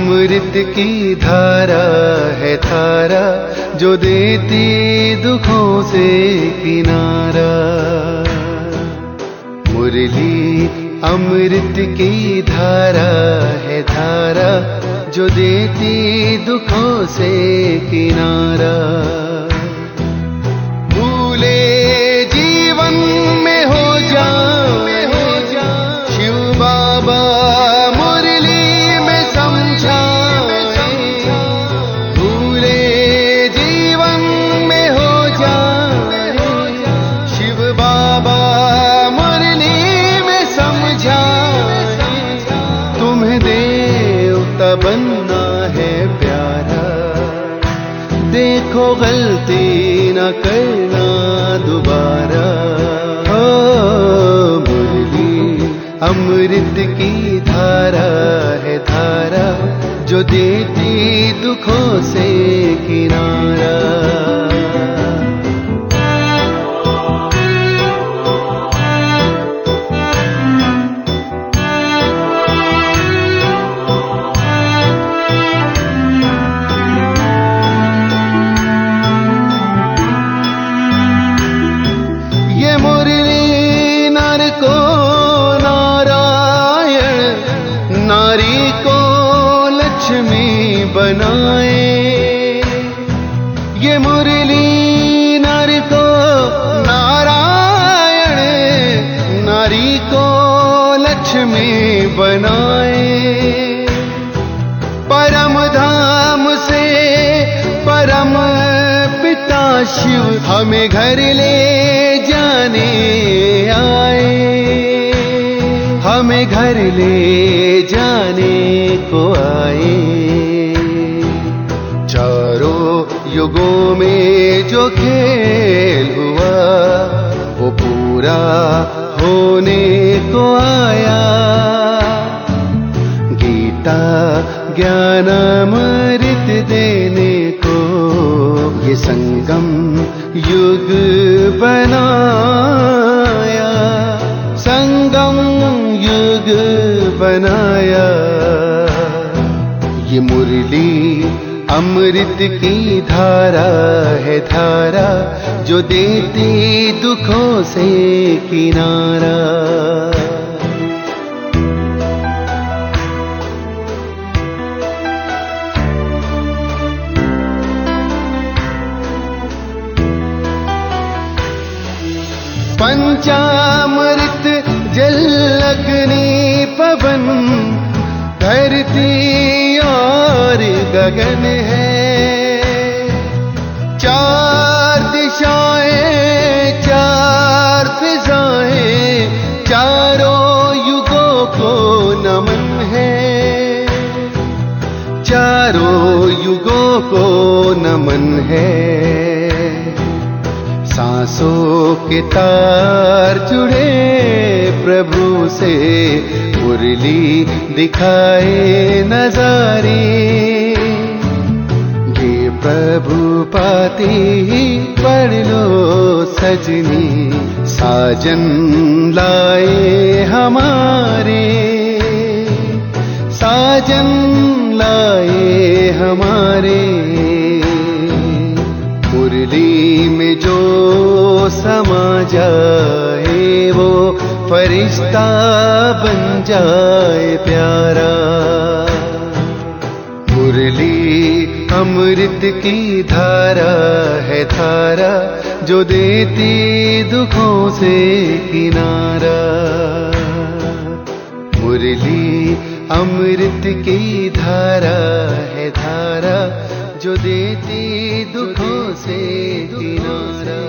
अमृत की धारा है धारा जो देती दुखों से किनारा। मुरली अमृत की धारा है धारा जो देती दुखों से किनारा। भूले जीवन में हो जाए शिव बाबा मुरली में समझाए। भूले जीवन में हो जाए शिव बाबा मुरली में समझाए। तुम्हें देवता बनना है प्यारा, देखो गलती न करना दोबारा। हो मुरली अमृत की धारा है धारा जो देती दुखों से किनारा। बनाए ये मुरली नर को नारायण, नारी को लक्ष्मी बनाए। परम धाम से परम पिता शिव हमें घर ले जाने आए। हमें घर ले जाने को आए। चारों युगों में जो खेल हुआ वो पूरा होने को आया। गीता ज्ञान अमृत देने को ये संगम युग बनाया। संगम युग बनाया। ये मुरली अमृत की धारा है धारा जो देती दुखों से किनारा। पंचामृत जल अग्नि पवन धरती और गगन है। चार दिशाएं चार फिजाएं चारों युगों को नमन है। चारों युगों को नमन है। सांसों के तार जुड़े प्रभु से मुरली दिखाए नजारे। ये प्रभु पाती ही पढ़ लो सजनी साजन लाए हमारे। साजन लाए हमारे। मुरली में जो समा जाए वो फरिश्ता बन जाए प्यारा। मुरली अमृत की धारा है धारा जो देती दुखों से किनारा। मुरली अमृत की धारा है धारा जो देती दुखों से किनारा।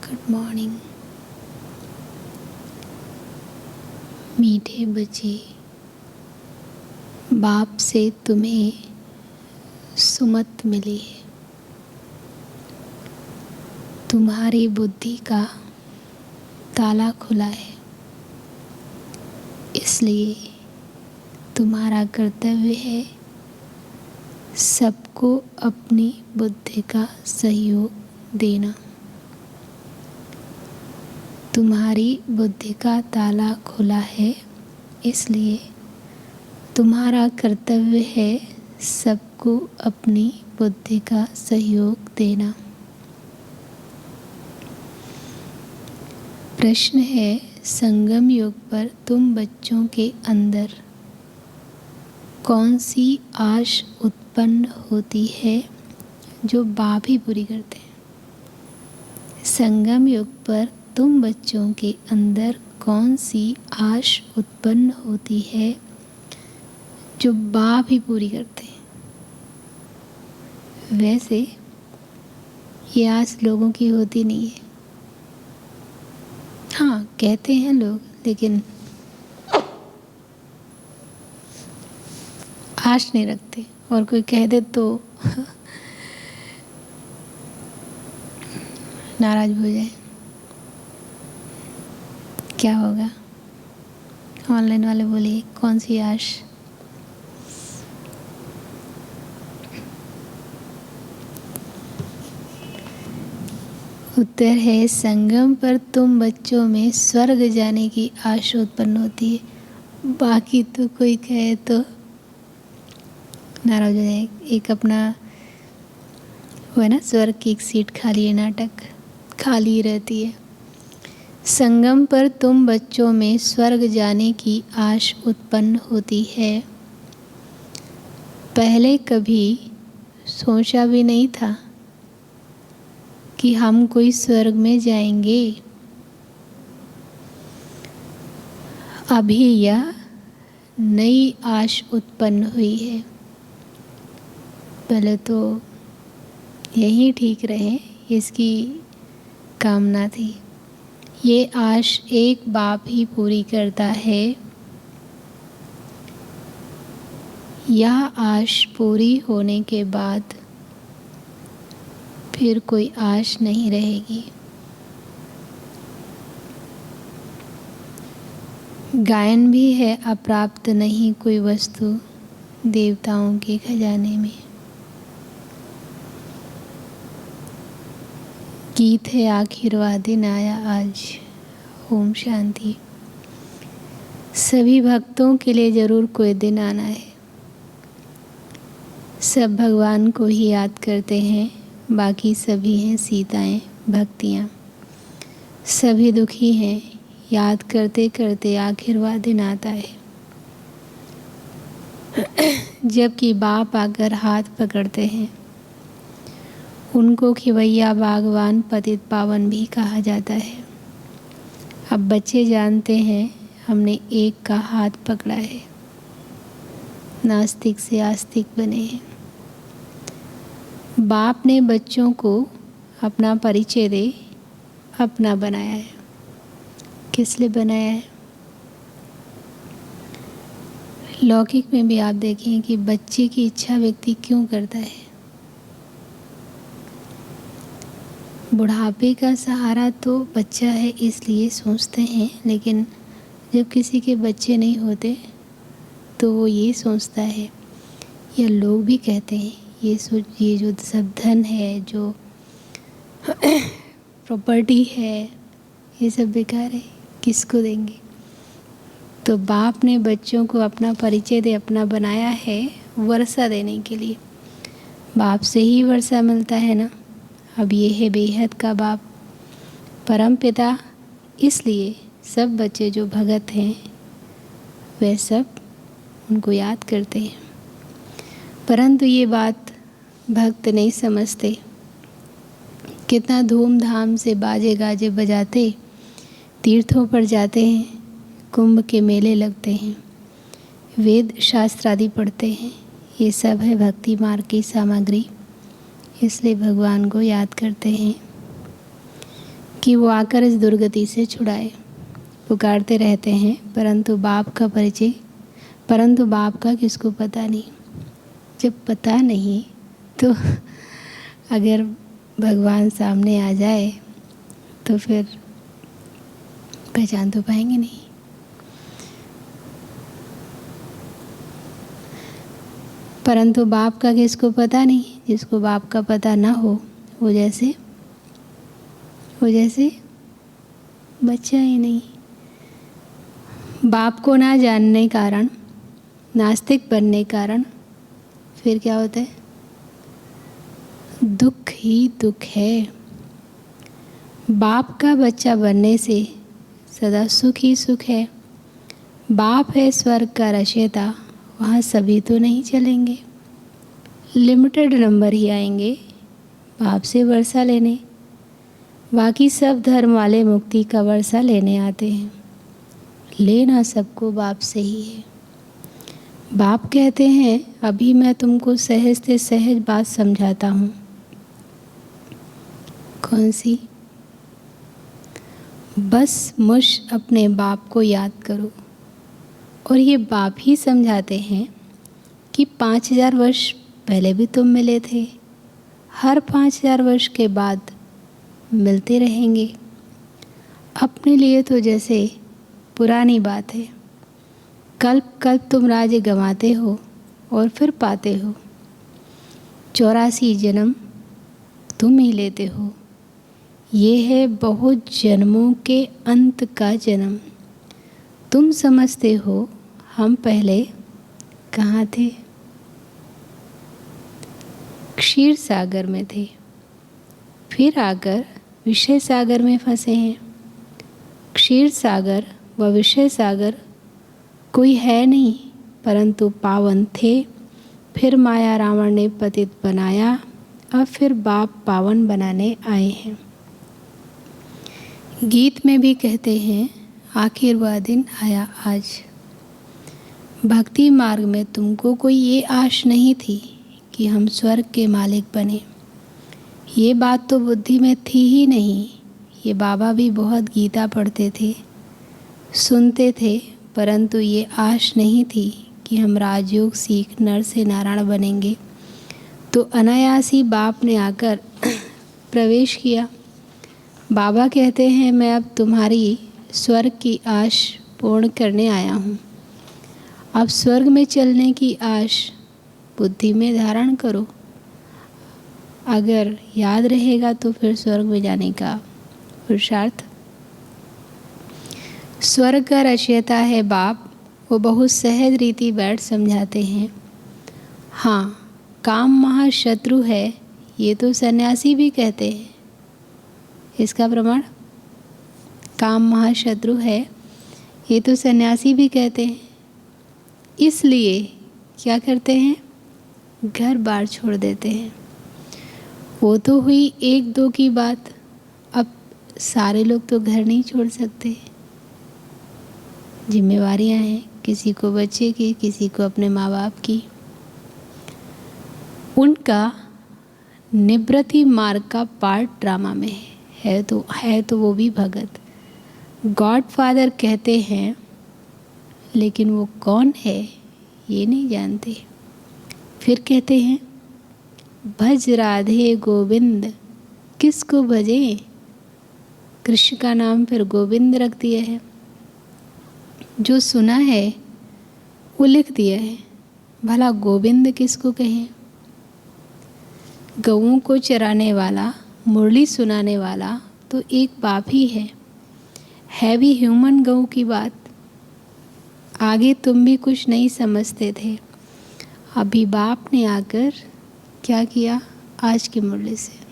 Good morning. मीठे बच्चे, बाप से तुम्हें सुमत मिली है। तुम्हारी बुद्धि का ताला खुला है, इसलिए तुम्हारा कर्तव्य है सबको अपनी बुद्धि का सहयोग देना। तुम्हारी बुद्धि का ताला खुला है, इसलिए तुम्हारा कर्तव्य है सबको अपनी बुद्धि का सहयोग देना। प्रश्न है, संगम युग पर तुम बच्चों के अंदर कौन सी आश उत्पन्न होती है जो बाप ही पूरी करते हैं? संगम युग पर तुम बच्चों के अंदर कौन सी आश उत्पन्न होती है जो बाप ही पूरी करते हैं? वैसे ये आस लोगों की होती नहीं है। हाँ, कहते हैं लोग, लेकिन आश नहीं रखते। और कोई कह दे तो नाराज हो जाए, क्या होगा? ऑनलाइन वाले बोलिए, कौन सी आश? उत्तर है, संगम पर तुम बच्चों में स्वर्ग जाने की आश उत्पन्न होती है। बाकी तो कोई कहे तो नाराज हो जाए। एक अपना वो है ना, स्वर्ग की एक सीट खाली है, नाटक खाली रहती है। संगम पर तुम बच्चों में स्वर्ग जाने की आश उत्पन्न होती है। पहले कभी सोचा भी नहीं था कि हम कोई स्वर्ग में जाएंगे। अभी यह नई आश उत्पन्न हुई है। पहले तो यही ठीक रहे, इसकी कामना थी। ये आश एक बाप ही पूरी करता है। यह आश पूरी होने के बाद फिर कोई आश नहीं रहेगी। गायन भी है, अप्राप्त नहीं कोई वस्तु देवताओं के खजाने में। गीत है, आखिरवा दिन आया आज। ओम शांति। सभी भक्तों के लिए ज़रूर कोई दिन आना है। सब भगवान को ही याद करते हैं, बाकी सभी हैं सीताएं, भक्तियाँ। सभी दुखी हैं, याद करते करते आखिर वह दिन आता है जबकि बाप आकर हाथ पकड़ते हैं। उनको खिवैया बागवान पतित पावन भी कहा जाता है। अब बच्चे जानते हैं हमने एक का हाथ पकड़ा है, नास्तिक से आस्तिक बने हैं। बाप ने बच्चों को अपना परिचय दे अपना बनाया है। किस लिए बनाया है? लौकिक में भी आप देखें कि बच्चे की इच्छा व्यक्ति क्यों करता है। बुढ़ापे का सहारा तो बच्चा है इसलिए सोचते हैं, लेकिन जब किसी के बच्चे नहीं होते तो वो ये सोचता है, या लोग भी कहते हैं, ये जो सब धन है, जो प्रॉपर्टी है, ये सब बेकार है, किसको देंगे? तो बाप ने बच्चों को अपना परिचय दे अपना बनाया है वर्षा देने के लिए। बाप से ही वर्षा मिलता है ना। अब ये है बेहद का बाप, परम पिता। इसलिए सब बच्चे जो भगत हैं वे सब उनको याद करते हैं। परंतु ये बात भक्त नहीं समझते। कितना धूमधाम से बाजे गाजे बजाते तीर्थों पर जाते हैं, कुंभ के मेले लगते हैं, वेद शास्त्र आदि पढ़ते हैं। ये सब है भक्ति मार्ग की सामग्री। इसलिए भगवान को याद करते हैं कि वो आकर इस दुर्गति से छुड़ाए। पुकारते रहते हैं, परंतु बाप का किसको पता नहीं। जब पता नहीं तो अगर भगवान सामने आ जाए तो फिर पहचान तो पाएंगे नहीं। परंतु बाप का किसको पता नहीं। जिसको बाप का पता ना हो वो जैसे बच्चा ही नहीं। बाप को ना जानने कारण, नास्तिक बनने कारण फिर क्या होता है? दुख ही दुख है। बाप का बच्चा बनने से सदा सुख ही सुख है। बाप है स्वर्ग का रचयिता, वहाँ सभी तो नहीं चलेंगे, लिमिटेड नंबर ही आएंगे बाप से वर्षा लेने। बाकी सब धर्म वाले मुक्ति का वर्षा लेने आते हैं, लेना सबको बाप से ही है। बाप कहते हैं अभी मैं तुमको सहज से सहज बात समझाता हूँ। कौन सी? बस मुझ अपने बाप को याद करो। और ये बाप ही समझाते हैं कि 5000 वर्ष पहले भी तुम मिले थे, हर 5000 वर्ष के बाद मिलते रहेंगे। अपने लिए तो जैसे पुरानी बात है, कल्प कल्प तुम राज्य गंवाते हो और फिर पाते हो। 84 जन्म तुम ही लेते हो। ये है बहुत जन्मों के अंत का जन्म। तुम समझते हो हम पहले कहाँ थे? क्षीर सागर में थे, फिर आकर विषय सागर में फंसे हैं। क्षीर सागर व विषय सागर कोई है नहीं, परंतु पावन थे। फिर माया रावण ने पतित बनाया, अब फिर बाप पावन बनाने आए हैं। गीत में भी कहते हैं आखिर वह दिन आया आज। भक्ति मार्ग में तुमको कोई ये आश नहीं थी कि हम स्वर्ग के मालिक बने। ये बात तो बुद्धि में थी ही नहीं। ये बाबा भी बहुत गीता पढ़ते थे, सुनते थे, परंतु ये आश नहीं थी कि हम राजयोग सीख नर से नारायण बनेंगे। तो अनायास ही बाप ने आकर प्रवेश किया। बाबा कहते हैं मैं अब तुम्हारी स्वर्ग की आश पूर्ण करने आया हूँ। अब स्वर्ग में चलने की आश बुद्धि में धारण करो। अगर याद रहेगा तो फिर स्वर्ग में जाने का पुरुषार्थ। स्वर्ग का रचयिता है बाप, वो बहुत सहज रीति बैठ समझाते हैं। हाँ, काम महाशत्रु है, ये तो सन्यासी भी कहते हैं। इसका प्रमाण? काम महाशत्रु है, ये तो सन्यासी भी कहते हैं। इसलिए क्या करते हैं? घर बार छोड़ देते हैं। वो तो हुई 1-2 की बात, अब सारे लोग तो घर नहीं छोड़ सकते। जिम्मेवारियां हैं, किसी को बच्चे की, किसी को अपने माँ बाप की। उनका निवृत्ति मार्ग का पार्ट ड्रामा में है तो वो भी भगत। गॉड फादर कहते हैं, लेकिन वो कौन है ये नहीं जानते। फिर कहते हैं भज राधे गोविंद, किसको भजें? कृष्ण का नाम फिर गोविंद रख दिया है। जो सुना है वो लिख दिया है, भला गोविंद किसको कहें? गऊओं को चराने वाला, मुरली सुनाने वाला तो एक बाप ही है भी ह्यूमन गऊ की बात। आगे तुम भी कुछ नहीं समझते थे, अभी बाप ने आकर क्या किया? आज की मुरली से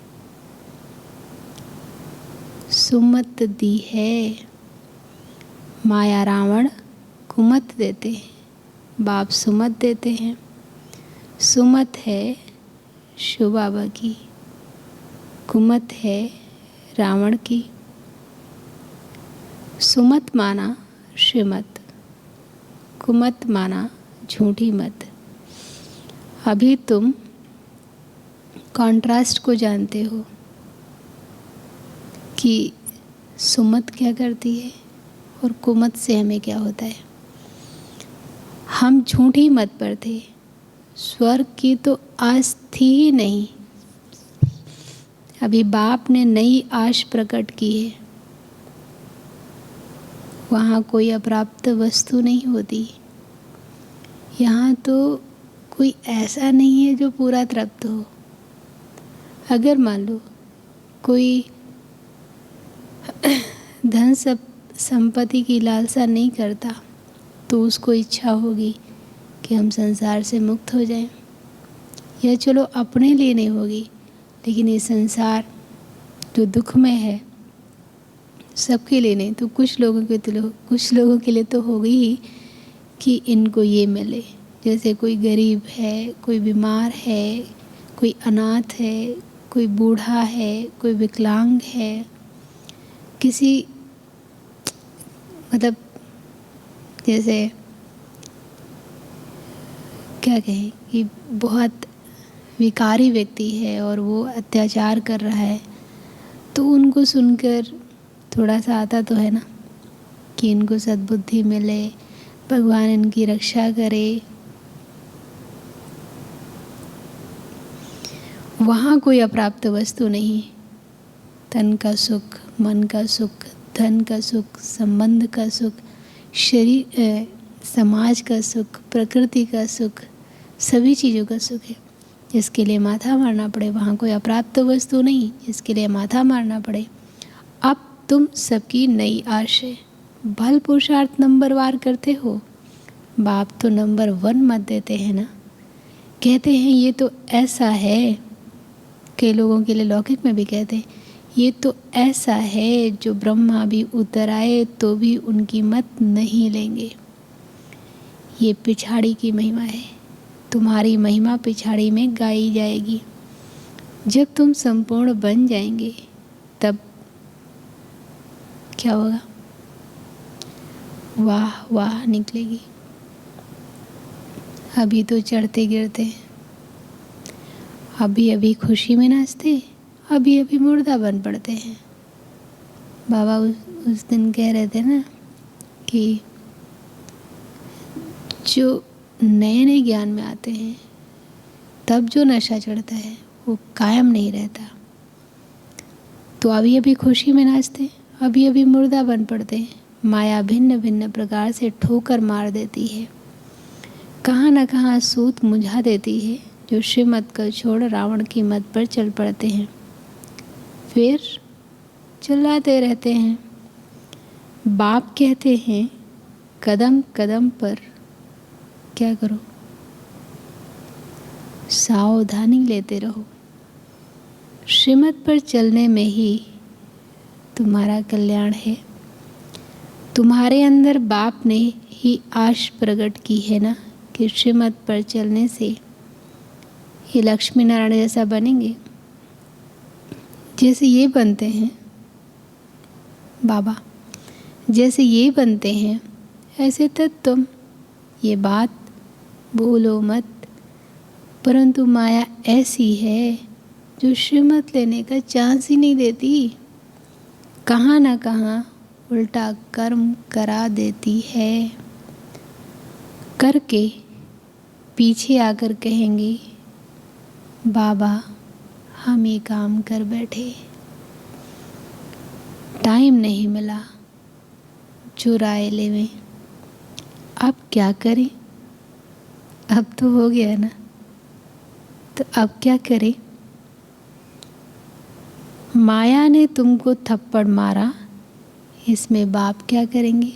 सुमत दी है। माया रावण कुमत देते हैं, बाप सुमत देते हैं। सुमत है शिव बाबा की, कुमत है रावण की। सुमत माना श्रीमत, कुमत माना झूठी मत। अभी तुम कॉन्ट्रास्ट को जानते हो कि सुमत क्या करती है और कुमत से हमें क्या होता है। हम झूठी मत पर थे, स्वर्ग की तो आस थी ही नहीं। अभी बाप ने नई आश प्रकट की है। वहाँ कोई अप्राप्त वस्तु नहीं होती। यहाँ तो कोई ऐसा नहीं है जो पूरा तृप्त हो। अगर मान लो कोई धन संपत्ति की लालसा नहीं करता तो उसको इच्छा होगी कि हम संसार से मुक्त हो जाएं, या चलो अपने लिए नहीं होगी लेकिन ये संसार जो दुख में है सबके लिए नहीं तो कुछ लोगों के लिए तो होगी ही कि इनको ये मिले। जैसे कोई गरीब है, कोई बीमार है, कोई अनाथ है, कोई बूढ़ा है, कोई विकलांग है, किसी मतलब जैसे क्या कहें कि बहुत विकारी व्यक्ति है और वो अत्याचार कर रहा है, तो उनको सुनकर थोड़ा सा आता तो है ना कि इनको सद्बुद्धि मिले, भगवान इनकी रक्षा करे। वहाँ कोई अप्राप्त वस्तु नहीं, तन का सुख, मन का सुख, धन का सुख, संबंध का सुख, शरीर समाज का सुख, प्रकृति का सुख, सभी चीज़ों का सुख है। जिसके लिए माथा मारना पड़े वहाँ कोई अप्राप्त वस्तु नहीं, जिसके लिए माथा मारना पड़े। अब तुम सबकी नई आश है, भल पुरुषार्थ नंबरवार करते हो, बाप तो नंबर 1 मत देते हैं ना। कहते हैं ये तो ऐसा है, कई लोगों के लिए लौकिक में भी कहते हैं ये तो ऐसा है जो ब्रह्मा भी उतर आए तो भी उनकी मत नहीं लेंगे। ये पिछाड़ी की महिमा है, तुम्हारी महिमा पिछाड़ी में गाई जाएगी। जब तुम संपूर्ण बन जाएंगे तब क्या होगा? वाह वाह निकलेगी। अभी तो चढ़ते गिरते, अभी अभी खुशी में नाचते, अभी अभी मुर्दा बन पड़ते हैं। बाबा उस दिन कह रहे थे ना कि जो नए नए ज्ञान में आते हैं तब जो नशा चढ़ता है वो कायम नहीं रहता। तो अभी अभी खुशी में नाचते, अभी अभी मुर्दा बन पड़ते हैं। माया भिन्न भिन्न प्रकार से ठोकर मार देती है, कहाँ न कहाँ सूत मुझा देती है। जो श्रीमत को छोड़ रावण की मत पर चल पड़ते हैं, फिर चिल्लाते रहते हैं। बाप कहते हैं कदम कदम पर क्या करो? सावधानी लेते रहो। श्रीमत पर चलने में ही तुम्हारा कल्याण है। तुम्हारे अंदर बाप ने ही आश प्रकट की है ना कि श्रीमत पर चलने से ये लक्ष्मी नारायण जैसा बनेंगे। जैसे ये बनते हैं बाबा, जैसे ये बनते हैं ऐसे तक तुम ये बात भूलो मत। परंतु माया ऐसी है जो श्रीमत लेने का चांस ही नहीं देती, कहाँ ना कहाँ उल्टा कर्म करा देती है। करके पीछे आकर कहेंगे बाबा हम ये काम कर बैठे, टाइम नहीं मिला, जो राय लेवें। अब क्या करें? अब तो हो गया ना, तो अब क्या करें? माया ने तुमको थप्पड़ मारा, इसमें बाप क्या करेंगे?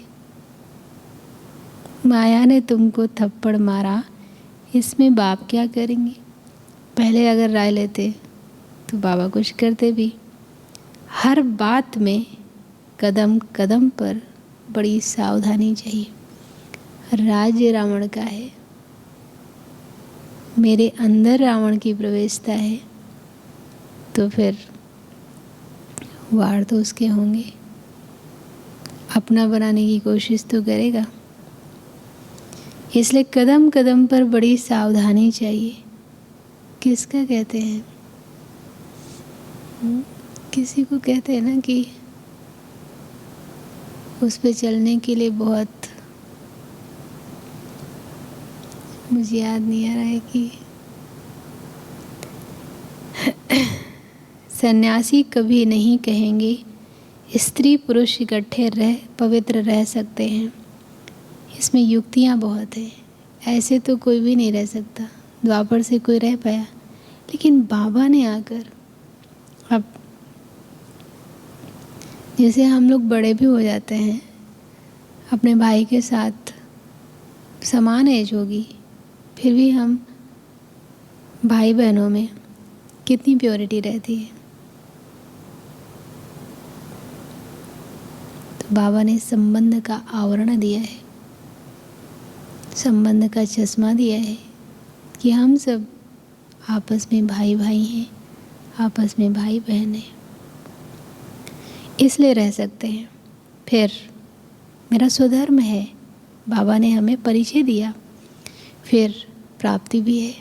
माया ने तुमको थप्पड़ मारा, इसमें बाप क्या करेंगे? पहले अगर राय लेते तो बाबा कुछ करते भी। हर बात में कदम कदम पर बड़ी सावधानी चाहिए। राज्य रावण का है, मेरे अंदर रावण की प्रवेशता है, तो फिर वार तो उसके होंगे। अपना बनाने की कोशिश तो करेगा। इसलिए कदम कदम पर बड़ी सावधानी चाहिए। किसका कहते हैं? किसी को कहते हैं ना कि उस पे चलने के लिए बहुत, मुझे याद नहीं आ रहा है कि सन्यासी कभी नहीं कहेंगे स्त्री पुरुष इकट्ठे रह पवित्र रह सकते हैं। इसमें युक्तियाँ बहुत हैं। ऐसे तो कोई भी नहीं रह सकता, द्वापर से कोई रह पाया, लेकिन बाबा ने आकर अब जैसे हम लोग बड़े भी हो जाते हैं, अपने भाई के साथ समान एज होगी, फिर भी हम भाई बहनों में कितनी प्योरिटी रहती है। तो बाबा ने संबंध का आवरण दिया है, संबंध का चश्मा दिया है कि हम सब आपस में भाई भाई हैं, आपस में भाई बहन हैं, इसलिए रह सकते हैं। फिर मेरा स्वधर्म है, बाबा ने हमें परिचय दिया। फिर प्राप्ति भी है,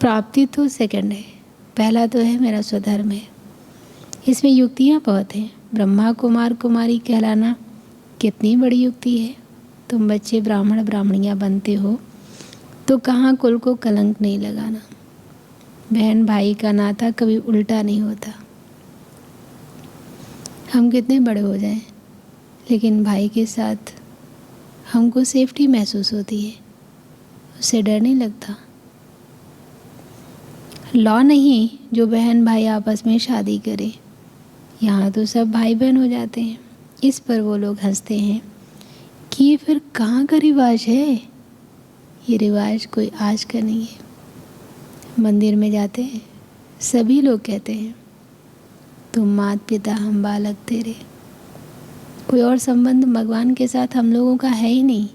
प्राप्ति तो सेकंड है, पहला तो है मेरा स्वधर्म है। इसमें युक्तियाँ बहुत हैं। ब्रह्मा कुमार कुमारी कहलाना कितनी बड़ी युक्ति है। तुम बच्चे ब्राह्मण ब्राह्मणियाँ बनते हो तो कहाँ कुल को कलंक नहीं लगाना। बहन भाई का नाता कभी उल्टा नहीं होता। हम कितने बड़े हो जाएं, लेकिन भाई के साथ हमको सेफ्टी महसूस होती है, उससे डर नहीं लगता। लॉ नहीं जो बहन भाई आपस में शादी करे, यहाँ तो सब भाई बहन हो जाते हैं। इस पर वो लोग हंसते हैं कि ये फिर कहाँ का रिवाज है। ये रिवाज कोई आज का नहीं है। मंदिर में जाते हैं, सभी लोग कहते हैं तुम माता पिता हम बालक तेरे। कोई और संबंध भगवान के साथ हम लोगों का है ही नहीं।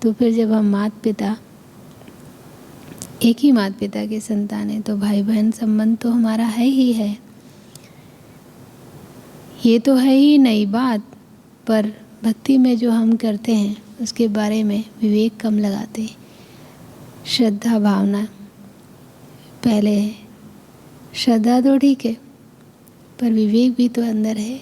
तो फिर जब हम माता पिता, एक ही माता पिता के संतान हैं, तो भाई बहन संबंध तो हमारा है ही है। ये तो है ही नई बात, पर भक्ति में जो हम करते हैं उसके बारे में विवेक कम लगाते हैं। श्रद्धा भावना पहले है। श्रद्धा तो ठीक है, पर विवेक भी तो अंदर है।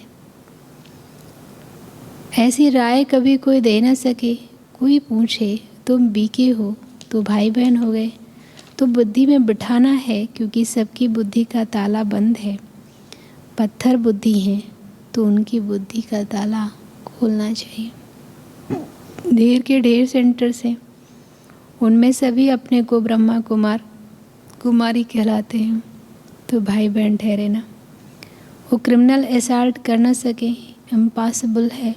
ऐसी राय कभी कोई दे ना सके। कोई पूछे तुम बीके हो तो भाई बहन हो गए, तो बुद्धि में बिठाना है, क्योंकि सबकी बुद्धि का ताला बंद है। पत्थर बुद्धि हैं तो उनकी बुद्धि का ताला खोलना चाहिए। ढेर के ढेर सेंटर्स हैं, उनमें सभी अपने को ब्रह्मा कुमार कुमारी कहलाते हैं, तो भाई बहन ठहरे ना। वो क्रिमिनल असॉल्ट कर ना सके, इम्पॉसिबल है।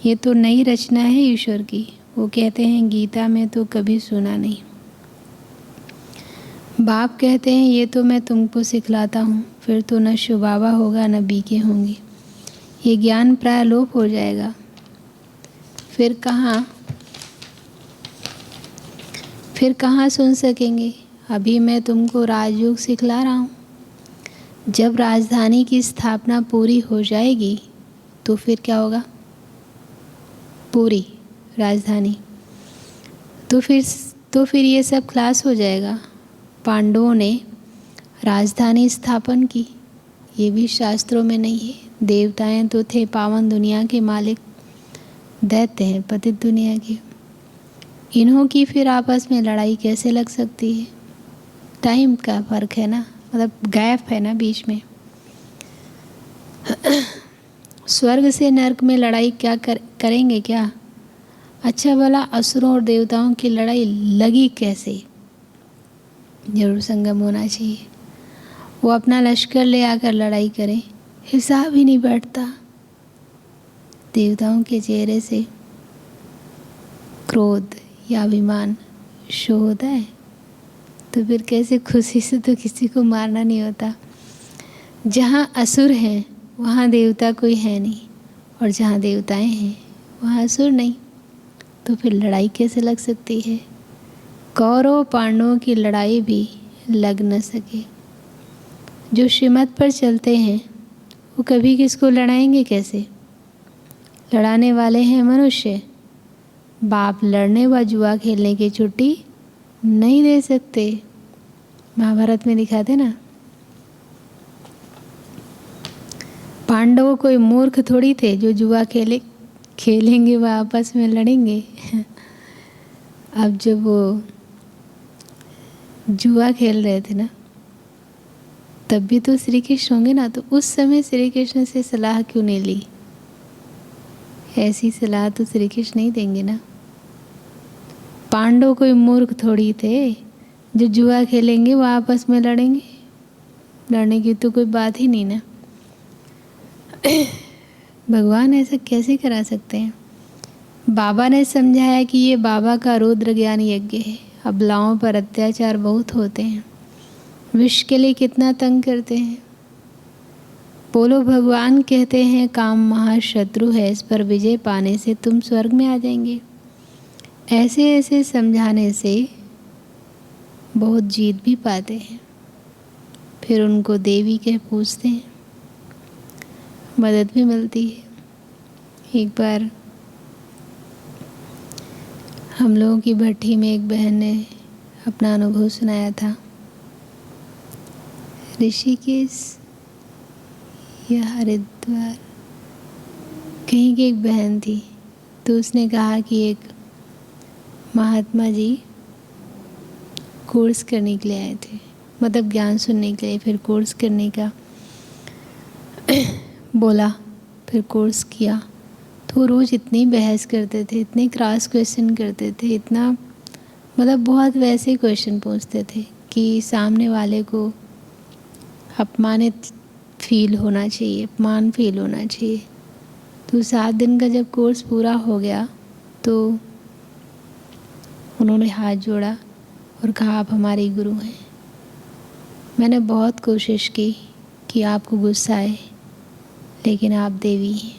ये तो नई रचना है ईश्वर की। वो कहते हैं गीता में तो कभी सुना नहीं। बाप कहते हैं ये तो मैं तुमको सिखलाता हूँ, फिर तो न शुबाबा होगा न बीके होंगे। ये ज्ञान प्राय लोप हो जाएगा। फिर कहाँ सुन सकेंगे। अभी मैं तुमको राजयोग सिखला रहा हूँ। जब राजधानी की स्थापना पूरी हो जाएगी तो फिर क्या होगा, पूरी राजधानी, तो फिर ये सब क्लास हो जाएगा। पांडवों ने राजधानी स्थापन की, ये भी शास्त्रों में नहीं है। देवताएं तो थे पावन दुनिया के मालिक, दैत्य हैं पतित दुनिया के। इन्हों की फिर आपस में लड़ाई कैसे लग सकती है। टाइम का फ़र्क है ना, मतलब गैप है ना बीच में। स्वर्ग से नर्क में लड़ाई क्या करेंगे क्या। अच्छा भला असुरों और देवताओं की लड़ाई लगी कैसे। जरूर संगम होना चाहिए। वो अपना लश्कर ले आकर लड़ाई करें, हिसाब ही नहीं बैठता। देवताओं के चेहरे से क्रोध या अभिमान शो होता है, तो फिर कैसे खुशी से तो किसी को मारना नहीं होता। जहाँ असुर हैं वहाँ देवता कोई है नहीं, और जहाँ देवताएं हैं वहाँ असुर नहीं, तो फिर लड़ाई कैसे लग सकती है। कौरव पांडवों की लड़ाई भी लग न सके। जो श्रीमत पर चलते हैं वो कभी किसको लड़ाएंगे कैसे। लड़ाने वाले हैं मनुष्य। बाप लड़ने व जुआ खेलने की छुट्टी नहीं दे सकते। महाभारत में दिखाते ना। पांडव कोई मूर्ख थोड़ी थे जो जुआ खेलेंगे व आपस में लड़ेंगे। अब जब वो जुआ खेल रहे थे ना, तब भी तो श्री कृष्ण होंगे ना, तो उस समय श्री कृष्ण से सलाह क्यों नहीं ली। ऐसी सलाह तो श्री कृष्ण नहीं देंगे ना। पांडव कोई मूर्ख थोड़ी थे जो जुआ खेलेंगे वो आपस में लड़ेंगे। लड़ने की तो कोई बात ही नहीं ना। भगवान ऐसा कैसे करा सकते हैं? बाबा ने समझाया कि ये बाबा का रुद्र ज्ञान यज्ञ है। अबलाओं पर अत्याचार बहुत होते हैं, विष के लिए कितना तंग करते हैं। बोलो, भगवान कहते हैं काम महाशत्रु है, इस पर विजय पाने से तुम स्वर्ग में आ जाएंगे। ऐसे ऐसे समझाने से बहुत जीत भी पाते हैं। फिर उनको देवी कह पूछते हैं, मदद भी मिलती है। एक बार हम लोगों की भट्टी में एक बहन ने अपना अनुभव सुनाया था। ऋषिकेश या हरिद्वार कहीं की एक बहन थी, तो उसने कहा कि एक महात्मा जी कोर्स करने के लिए आए थे, मतलब ज्ञान सुनने के लिए। फिर कोर्स करने का बोला, फिर कोर्स किया। तो रोज़ इतनी बहस करते थे, इतने क्रॉस क्वेश्चन करते थे, इतना मतलब बहुत वैसे क्वेश्चन पूछते थे कि सामने वाले को अपमानित फील होना चाहिए, अपमान फील होना चाहिए। तो 7 दिन का जब कोर्स पूरा हो गया तो उन्होंने हाथ जोड़ा और कहा, आप हमारे गुरु हैं। मैंने बहुत कोशिश की कि आपको गुस्सा आए, लेकिन आप देवी हैं।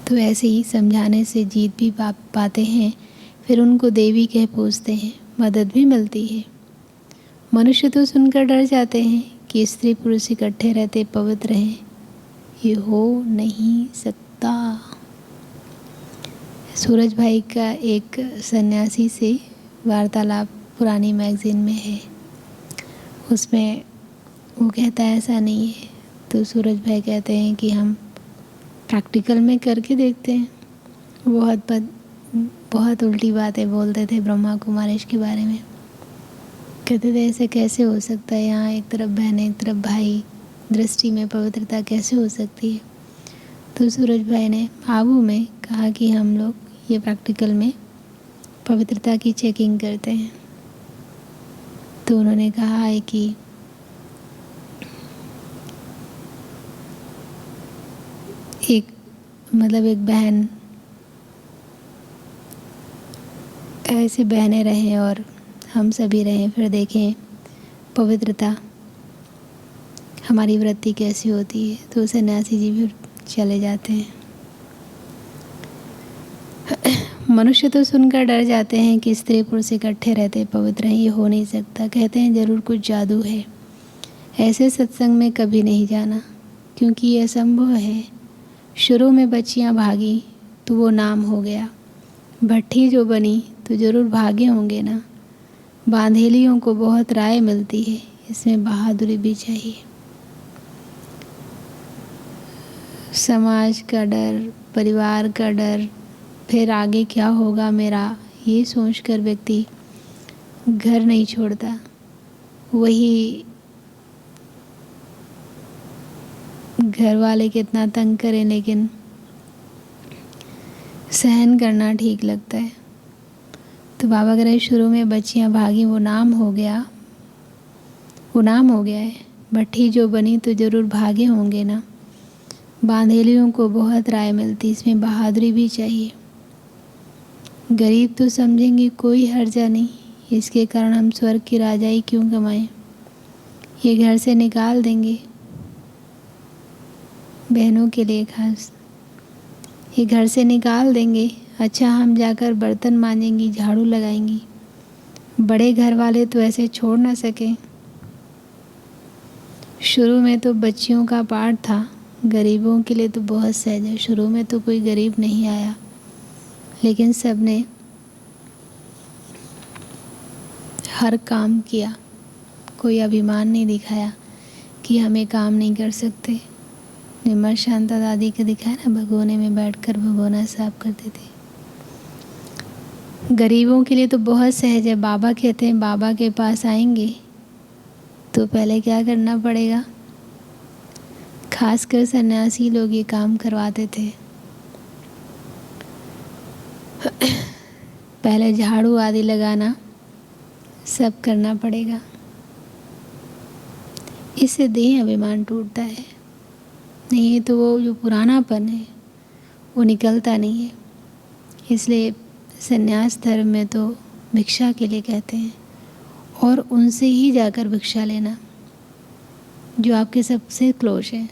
तो ऐसे ही समझाने से जीत भी पाते हैं। फिर उनको देवी कह पूछते हैं, मदद भी मिलती है। मनुष्य तो सुनकर डर जाते हैं कि स्त्री पुरुष इकट्ठे रहते पवित्र हैं, ये हो नहीं सकता। सूरज भाई का एक सन्यासी से वार्तालाप पुरानी मैगज़ीन में है, उसमें वो कहता है ऐसा नहीं है। तो सूरज भाई कहते हैं कि हम प्रैक्टिकल में करके देखते हैं। बहुत उल्टी बातें बोलते थे ब्रह्मा कुमारेश के बारे में। कहते थे ऐसे कैसे हो सकता है, यहाँ एक तरफ बहन एक तरफ भाई, दृष्टि में पवित्रता कैसे हो सकती है। तो सूरज भाई ने आबू में कहा कि हम लोग ये प्रैक्टिकल में पवित्रता की चेकिंग करते हैं। तो उन्होंने कहा है कि एक बहन, ऐसे बहनें रहें और हम सभी रहें, फिर देखें पवित्रता हमारी वृत्ति कैसी होती है। तो सन्यासी जी भी चले जाते हैं। मनुष्य तो सुनकर डर जाते हैं कि स्त्री पुरुष इकट्ठे रहते पवित्र हैं, ये हो नहीं सकता। कहते हैं ज़रूर कुछ जादू है, ऐसे सत्संग में कभी नहीं जाना, क्योंकि ये असंभव है। शुरू में बच्चियां भागी तो वो नाम हो गया, भट्ठी जो बनी तो ज़रूर भागे होंगे ना। बांधेलियों को बहुत राय मिलती है, इसमें बहादुरी भी चाहिए। समाज का डर, परिवार का डर, फिर आगे क्या होगा मेरा, ये सोचकर व्यक्ति घर नहीं छोड़ता। वही घर वाले कितना तंग करें, लेकिन सहन करना ठीक लगता है। तो बाबा कह रहे शुरू में बच्चियां भागी वो नाम हो गया है। भट्ठी जो बनी तो ज़रूर भागे होंगे ना। बांधेलियों को बहुत राय मिलती, इसमें बहादुरी भी चाहिए। गरीब तो समझेंगे कोई हर्जा नहीं, इसके कारण हम स्वर्ग की राजाई क्यों कमाएं। ये घर से निकाल देंगे, बहनों के लिए खास, ये घर से निकाल देंगे। अच्छा, हम जाकर बर्तन मांजेंगी, झाड़ू लगाएंगी। बड़े घर वाले तो ऐसे छोड़ ना सकें। शुरू में तो बच्चियों का पाठ था, गरीबों के लिए तो बहुत सहज है। शुरू में तो कोई गरीब नहीं आया, लेकिन सब ने हर काम किया, कोई अभिमान नहीं दिखाया कि हम ये काम नहीं कर सकते। निर्मल शांता दादी के दिखाया ना, भगोने में बैठकर भगोना साफ करते थे। गरीबों के लिए तो बहुत सहज है। बाबा कहते हैं बाबा के पास आएंगे तो पहले क्या करना पड़ेगा। खासकर सन्यासी लोग ये काम करवाते थे। पहले झाड़ू आदि लगाना सब करना पड़ेगा। इससे देह अभिमान टूटता है। नहीं है तो वो जो पुरानापन है वो निकलता नहीं है। इसलिए संन्यास धर्म में तो भिक्षा के लिए कहते हैं, और उनसे ही जाकर भिक्षा लेना जो आपके सबसे क्लोज है,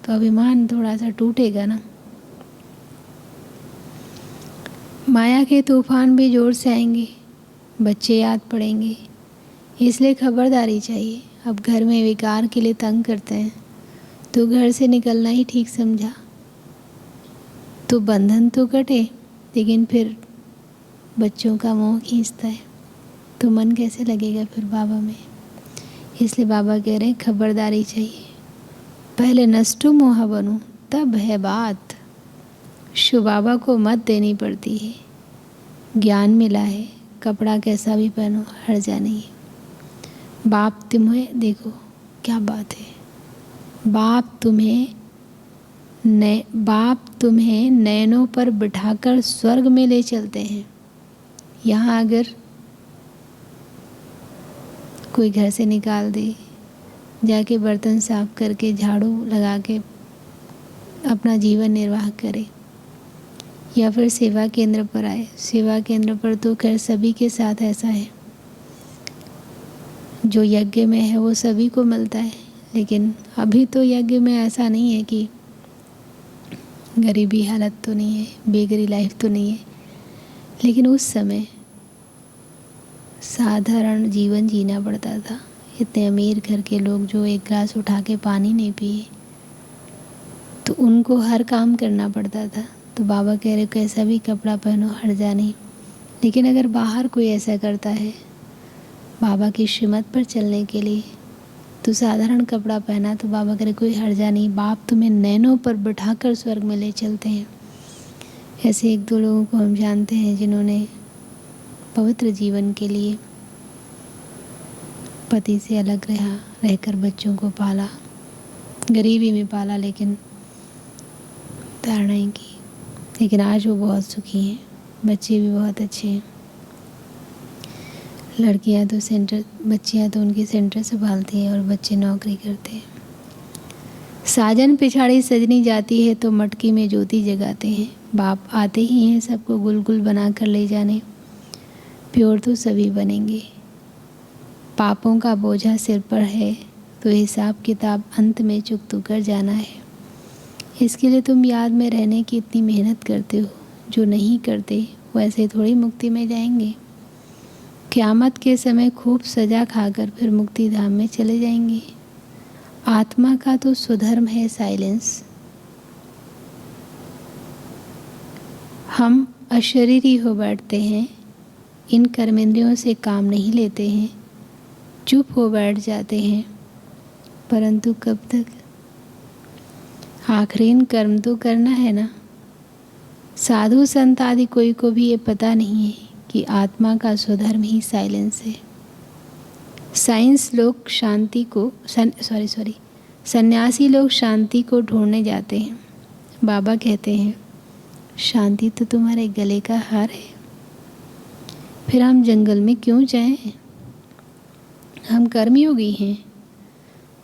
तो अभिमान थोड़ा सा टूटेगा ना। माया के तूफान भी जोर से आएंगे, बच्चे याद पड़ेंगे, इसलिए खबरदारी चाहिए। अब घर में विकार के लिए तंग करते हैं तो घर से निकलना ही ठीक समझा, तो बंधन तो कटे, लेकिन फिर बच्चों का मोह खींचता है तो मन कैसे लगेगा फिर बाबा में। इसलिए बाबा कह रहे हैं खबरदारी चाहिए, पहले नष्टो मोह बनूं तब है बात। शिव बाबा को मत देनी पड़ती है, ज्ञान मिला है, कपड़ा कैसा भी पहनो हर्जा नहीं। बाप तुम्हें, देखो क्या बात है, बाप तुम्हें नैनों पर बिठाकर स्वर्ग में ले चलते हैं। यहाँ अगर कोई घर से निकाल दे, जाके बर्तन साफ करके झाड़ू लगा के अपना जीवन निर्वाह करे, या फिर सेवा केंद्र पर आए। सेवा केंद्र पर तो खैर सभी के साथ ऐसा है, जो यज्ञ में है वो सभी को मिलता है, लेकिन अभी तो यज्ञ में ऐसा नहीं है कि गरीबी हालत तो नहीं है, बेगरी लाइफ तो नहीं है, लेकिन उस समय साधारण जीवन जीना पड़ता था। इतने अमीर घर के लोग जो एक गिलास उठा के पानी नहीं पिए, तो उनको हर काम करना पड़ता था। तो बाबा कह रहे कैसा भी कपड़ा पहनो हर्जा नहीं, लेकिन अगर बाहर कोई ऐसा करता है बाबा की श्रीमत पर चलने के लिए, तो साधारण कपड़ा पहना तो बाबा करे कोई हर्जा नहीं, बाप तुम्हें नैनों पर बिठाकर स्वर्ग में ले चलते हैं। ऐसे एक दो लोगों को हम जानते हैं जिन्होंने पवित्र जीवन के लिए पति से अलग रहकर बच्चों को पाला, गरीबी में पाला, लेकिन धारणाएं की, लेकिन आज वो बहुत सुखी हैं, बच्चे भी बहुत अच्छे हैं। बच्चियाँ तो उनके सेंटर संभालती हैं और बच्चे नौकरी करते हैं। साजन पिछाड़ी सजनी जाती है तो मटकी में ज्योति जगाते हैं। बाप आते ही हैं सबको गुल गुल बना कर ले जाने, प्योर तो सभी बनेंगे। पापों का बोझा सिर पर है तो हिसाब किताब अंत में चुकता कर जाना है। इसके लिए तुम याद में रहने की इतनी मेहनत करते हो, जो नहीं करते वो ऐसे थोड़ी मुक्ति में जाएंगे। क़यामत के समय खूब सजा खाकर फिर मुक्ति धाम में चले जाएंगे। आत्मा का तो स्वधर्म है साइलेंस। हम अशरीरी हो बैठते हैं, इन कर्मेंद्रियों से काम नहीं लेते हैं, चुप हो बैठ जाते हैं, परंतु कब तक? आखिरीन कर्म तो करना है ना। साधु संत आदि कोई को भी ये पता नहीं है कि आत्मा का स्वधर्म ही साइलेंस है। साइंस लोग शांति को सन्यासी लोग शांति को ढूंढने जाते हैं। बाबा कहते हैं शांति तो तुम्हारे गले का हार है, फिर हम जंगल में क्यों जाएं? हम कर्मयोगी हैं।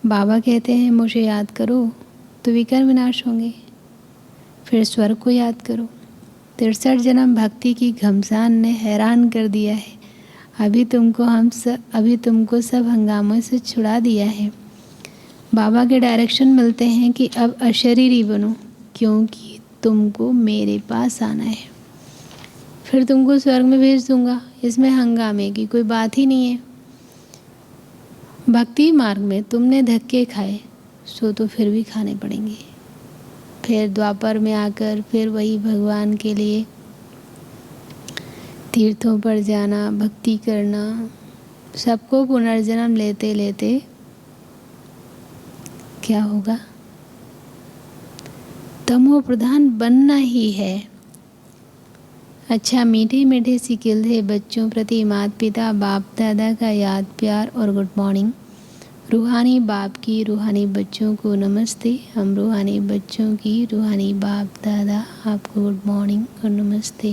बाबा कहते हैं मुझे याद करो तो विकार विनाश होंगे। फिर स्वर्ग को याद करो। 63 जन्म भक्ति की घमसान ने हैरान कर दिया है। अभी तुमको सब हंगामों से छुड़ा दिया है। बाबा के डायरेक्शन मिलते हैं कि अब अशरीरी बनो, क्योंकि तुमको मेरे पास आना है, फिर तुमको स्वर्ग में भेज दूंगा। इसमें हंगामे की कोई बात ही नहीं है। भक्ति मार्ग में तुमने धक्के खाए सो तो फिर भी खाने पड़ेंगे। फिर द्वापर में आकर फिर वही भगवान के लिए तीर्थों पर जाना, भक्ति करना, सबको पुनर्जन्म लेते लेते क्या होगा? तमो प्रधान बनना ही है। अच्छा, मीठे मीठे सिकिल है बच्चों प्रति माता पिता बाप दादा का याद प्यार और गुड मॉर्निंग। रूहानी बाप की रूहानी बच्चों को नमस्ते। हम रूहानी बच्चों की रूहानी बाप दादा आपको गुड मॉर्निंग और नमस्ते।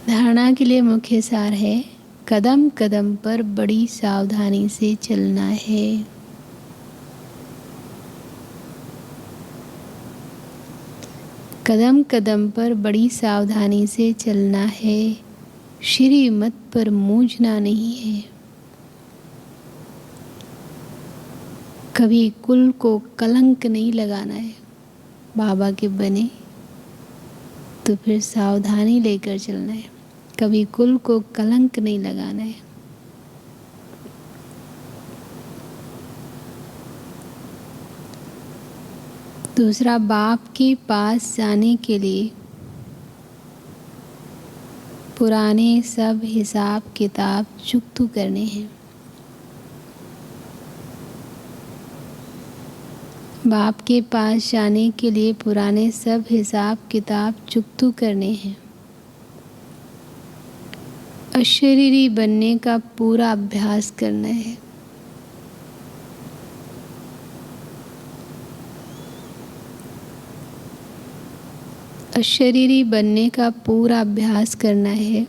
धारणा के लिए मुख्य सार है कदम कदम पर बड़ी सावधानी से चलना है। कदम कदम पर बड़ी सावधानी से चलना है, श्रीमत पर मूझना नहीं है। कभी कुल को कलंक नहीं लगाना है। बाबा के बने तो फिर सावधानी लेकर चलना है, कभी कुल को कलंक नहीं लगाना है। दूसरा, बाप के पास जाने के लिए पुराने सब हिसाब किताब चुकतू करने हैं। बाप के पास जाने के लिए पुराने सब हिसाब किताब चुकतू करने हैं। अशरीरी बनने का पूरा अभ्यास करना है। अशरीरी बनने का पूरा अभ्यास करना है।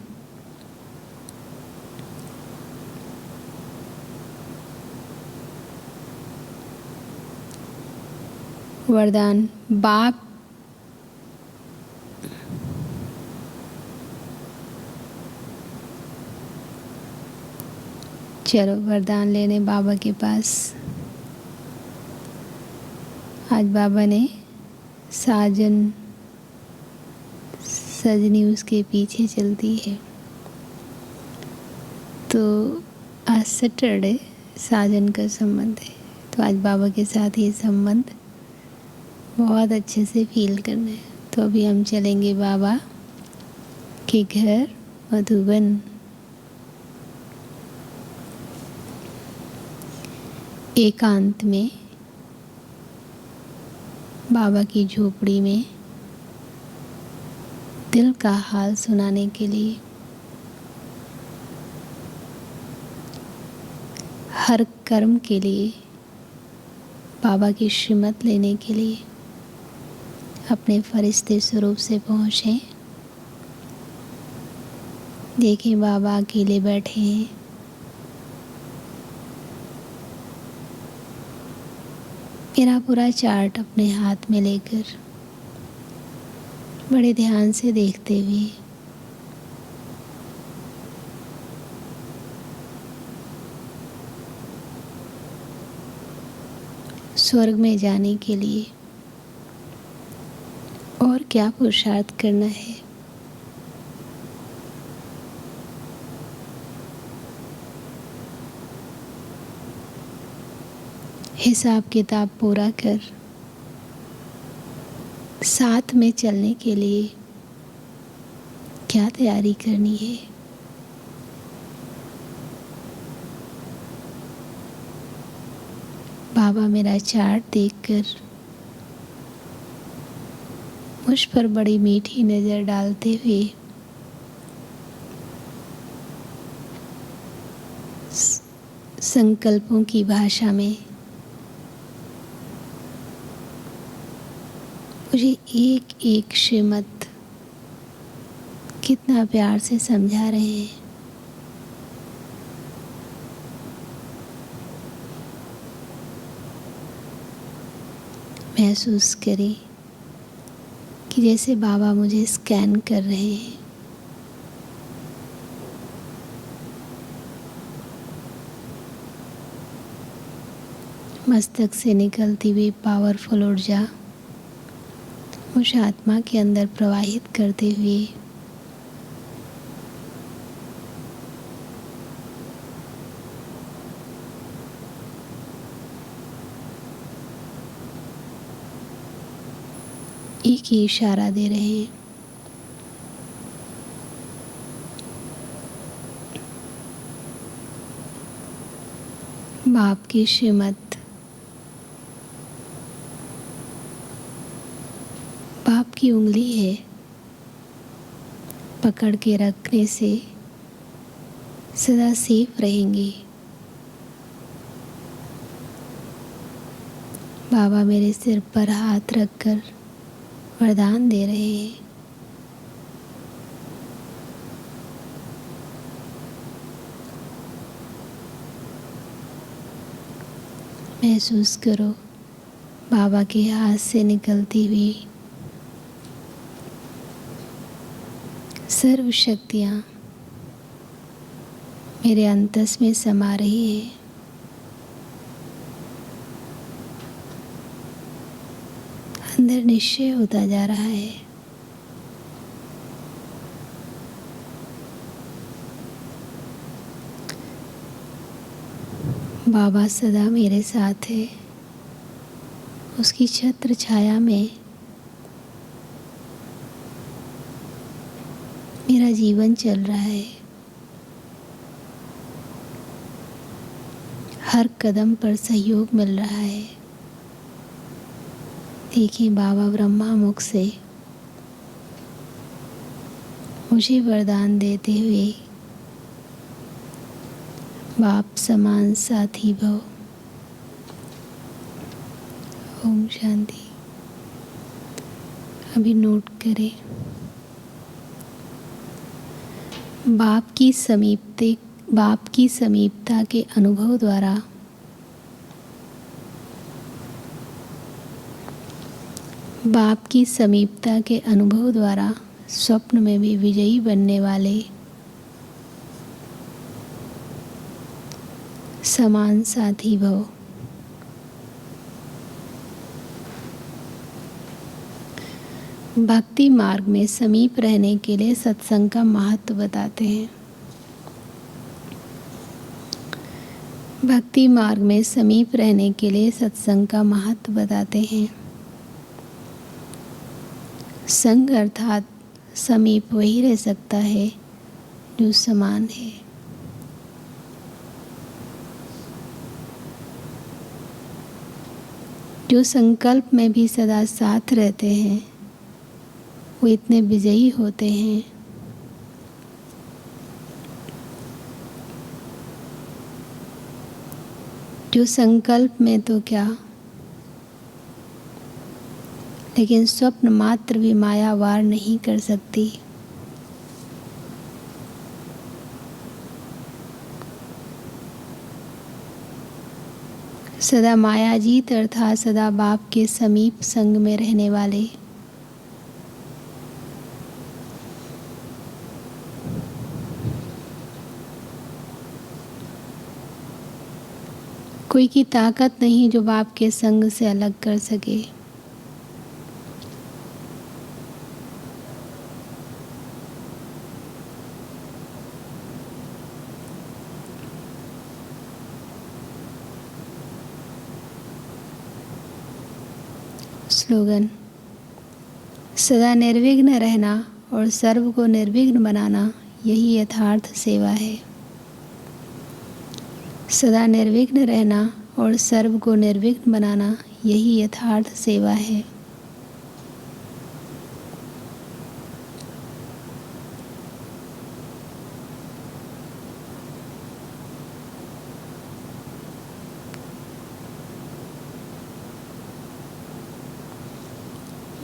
वरदान, बाप चलो वरदान लेने बाबा के पास। आज बाबा ने साजन सजनी उसके पीछे चलती है, तो आज सैटरडे साजन का संबंध है, तो आज बाबा के साथ ये संबंध बहुत अच्छे से फील करना है। तो अभी हम चलेंगे बाबा के घर मधुबन। एकांत में बाबा की झोपड़ी में दिल का हाल सुनाने के लिए, हर कर्म के लिए, बाबा की श्रीमत लेने के लिए अपने फरिश्ते स्वरूप से पहुँचे। देखें बाबा अकेले बैठे हैं। मेरा पूरा चार्ट अपने हाथ में लेकर बड़े ध्यान से देखते हुए स्वर्ग में जाने के लिए और क्या पुरुषार्थ करना है। हिसाब किताब पूरा कर साथ में चलने के लिए क्या तैयारी करनी है। बाबा मेरा चार्ट देखकर मुझ पर बड़ी मीठी नज़र डालते हुए संकल्पों की भाषा में मुझे एक एक श्रीमत कितना प्यार से समझा रहे हैं। महसूस करें कि जैसे बाबा मुझे स्कैन कर रहे हैं। मस्तक से निकलती हुई पावरफुल ऊर्जा उस आत्मा के अंदर प्रवाहित करते हुए एक ही इशारा दे रहे हैं। बाप की श्रीमत, बाप की उंगली है, पकड़ के रखने से सदा सेफ रहेंगे। बाबा मेरे सिर पर हाथ रखकर वरदान दे रहे हैं। महसूस करो बाबा के हाथ से निकलती हुई सर्व शक्तियाँ मेरे अंतस में समा रही है। अंदर निश्चय होता जा रहा है। बाबा सदा मेरे साथ है। उसकी छत्र छाया में मेरा जीवन चल रहा है। हर कदम पर सहयोग मिल रहा है। देखिए, बाबा ब्रह्मा मुख से मुझे वरदान देते हुए, बाप समान साथी भव। ओम शांति। अभी नोट करें, बाप की समीपता के अनुभव द्वारा स्वप्न में भी विजयी बनने वाले समान साथी भव। भक्ति मार्ग में समीप रहने के लिए सत्संग का महत्व बताते हैं। भक्ति मार्ग में समीप रहने के लिए सत्संग का महत्व बताते हैं। संग अर्थात समीप वही रह सकता है जो समान है। जो संकल्प में भी सदा साथ रहते हैं वो इतने विजयी होते हैं। जो संकल्प में तो क्या, लेकिन स्वप्न मात्र भी माया वार नहीं कर सकती। सदा मायाजीत अर्थात सदा बाप के समीप संग में रहने वाले। कोई की ताकत नहीं जो बाप के संग से अलग कर सके। स्लोगन, सदा निर्विघ्न रहना और सर्व को निर्विघ्न बनाना यही यथार्थ सेवा है। सदा निर्विघ्न रहना और सर्व को निर्विघ्न बनाना यही यथार्थ सेवा है।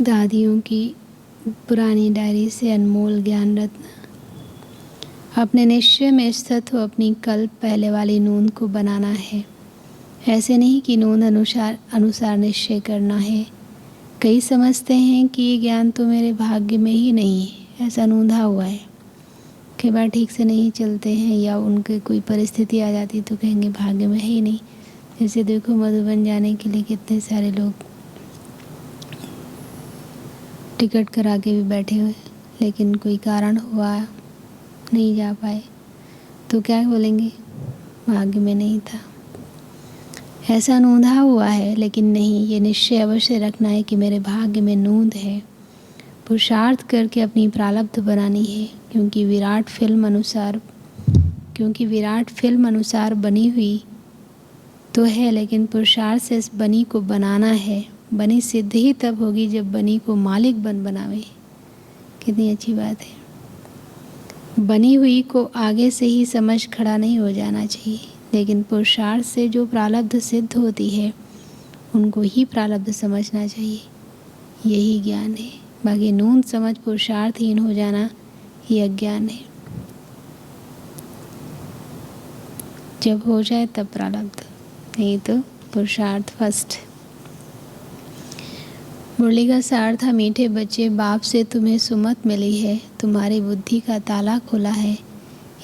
दादियों की पुरानी डायरी से अनमोल ज्ञान रत्न। अपने निश्चय में स्थित हो अपनी कल पहले वाली नूंद को बनाना है। ऐसे नहीं कि नूंद अनुसार निश्चय करना है। कई समझते हैं कि ये ज्ञान तो मेरे भाग्य में ही नहीं है, ऐसा नूंदा हुआ है। कई बार ठीक से नहीं चलते हैं या उनके कोई परिस्थिति आ जाती तो कहेंगे भाग्य में है ही नहीं। जैसे देखो, मधुबन जाने के लिए कितने सारे लोग टिकट करा के भी बैठे हुए, लेकिन कोई कारण हुआ नहीं जा पाए तो क्या बोलेंगे, भाग्य में नहीं था। ऐसा नूंदा हुआ है, लेकिन नहीं, ये निश्चय अवश्य रखना है कि मेरे भाग्य में नूंद है। पुरुषार्थ करके अपनी प्रारब्ध बनानी है, क्योंकि विराट फिल्म अनुसार बनी हुई तो है, लेकिन पुरुषार्थ से इस बनी को बनाना है। बनी सिद्ध ही तब होगी जब बनी को मालिक बनावे। कितनी अच्छी बात है। बनी हुई को आगे से ही समझ खड़ा नहीं हो जाना चाहिए, लेकिन पुरुषार्थ से जो प्रारब्ध सिद्ध होती है उनको ही प्रारब्ध समझना चाहिए। यही ज्ञान है। बाकी नूंद समझ पुरुषार्थहीन हो जाना ये अज्ञान है। जब हो जाए तब प्रारब्ध, नहीं तो पुरुषार्थ फर्स्ट। मुरली का सार था, मीठे बच्चे बाप से तुम्हें सुमत मिली है, तुम्हारी बुद्धि का ताला खुला है,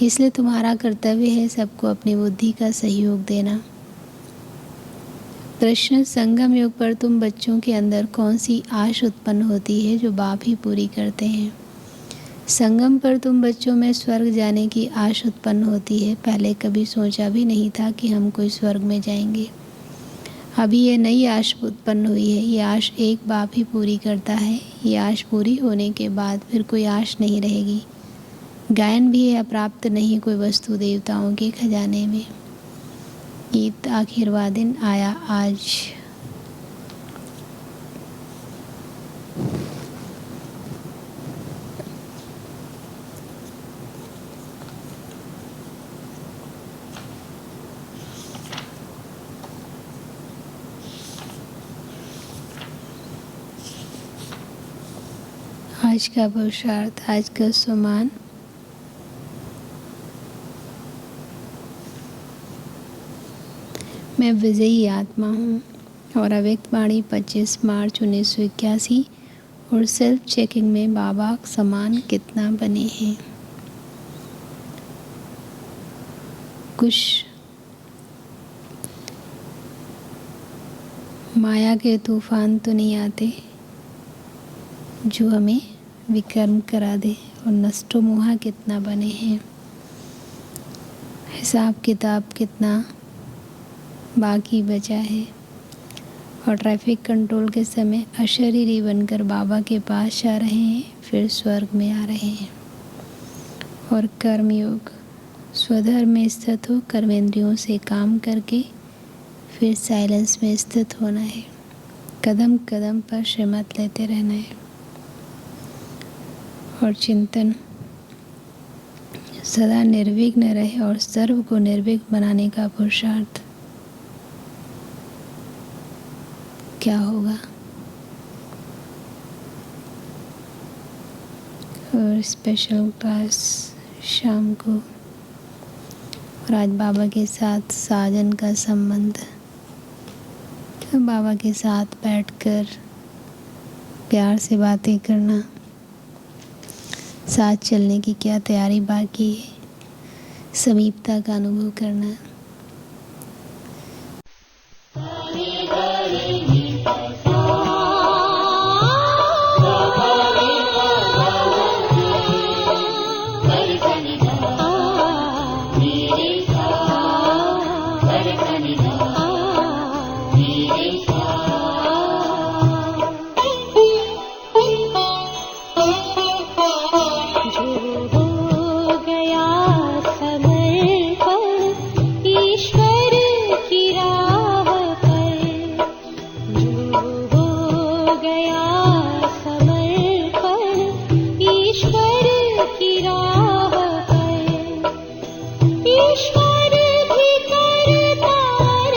इसलिए तुम्हारा कर्तव्य है सबको अपनी बुद्धि का सहयोग देना। प्रश्न, संगम युग पर तुम बच्चों के अंदर कौन सी आश उत्पन्न होती है जो बाप ही पूरी करते हैं? संगम पर तुम बच्चों में स्वर्ग जाने की आश उत्पन्न होती है। पहले कभी सोचा भी नहीं था कि हम कोई स्वर्ग में जाएंगे। अभी ये नई आश उत्पन्न हुई है। ये आश एक बाप ही पूरी करता है। ये आश पूरी होने के बाद फिर कोई आश नहीं रहेगी। गायन भी है, अप्राप्त नहीं कोई वस्तु देवताओं के खजाने में। गीत आखिरवा दिन आया आज। आज का पुरुषार्थ, आज का सम्मान। मैं विजयी आत्मा हूँ और अव्यक्त वाणी 25 मार्च 1981 और सेल्फ चेकिंग में बाबा समान कितना बने हैं। कुछ माया के तूफान तो नहीं आते जो हमें विकर्म करा दे, और नष्टो मोहा कितना बने हैं। हिसाब किताब कितना बाकी बचा है, और ट्रैफिक कंट्रोल के समय अशरीरी बनकर बाबा के पास जा रहे हैं, फिर स्वर्ग में आ रहे हैं। और कर्मयोग, स्वधर्म में स्थित हो, कर्मेंद्रियों से काम करके फिर साइलेंस में स्थित होना है। कदम कदम पर श्रीमत लेते रहना है। और चिंतन, सदा निर्विघ्न रहे और सर्व को निर्विघ्न बनाने का पुरुषार्थ। क्या होगा? और स्पेशल क्लास शाम को, और आज बाबा के साथ साजन का संबंध। तो बाबा के साथ बैठकर प्यार से बातें करना, साथ चलने की क्या तैयारी बाकी है, समीपता का अनुभव करना। ईश्वर भी करता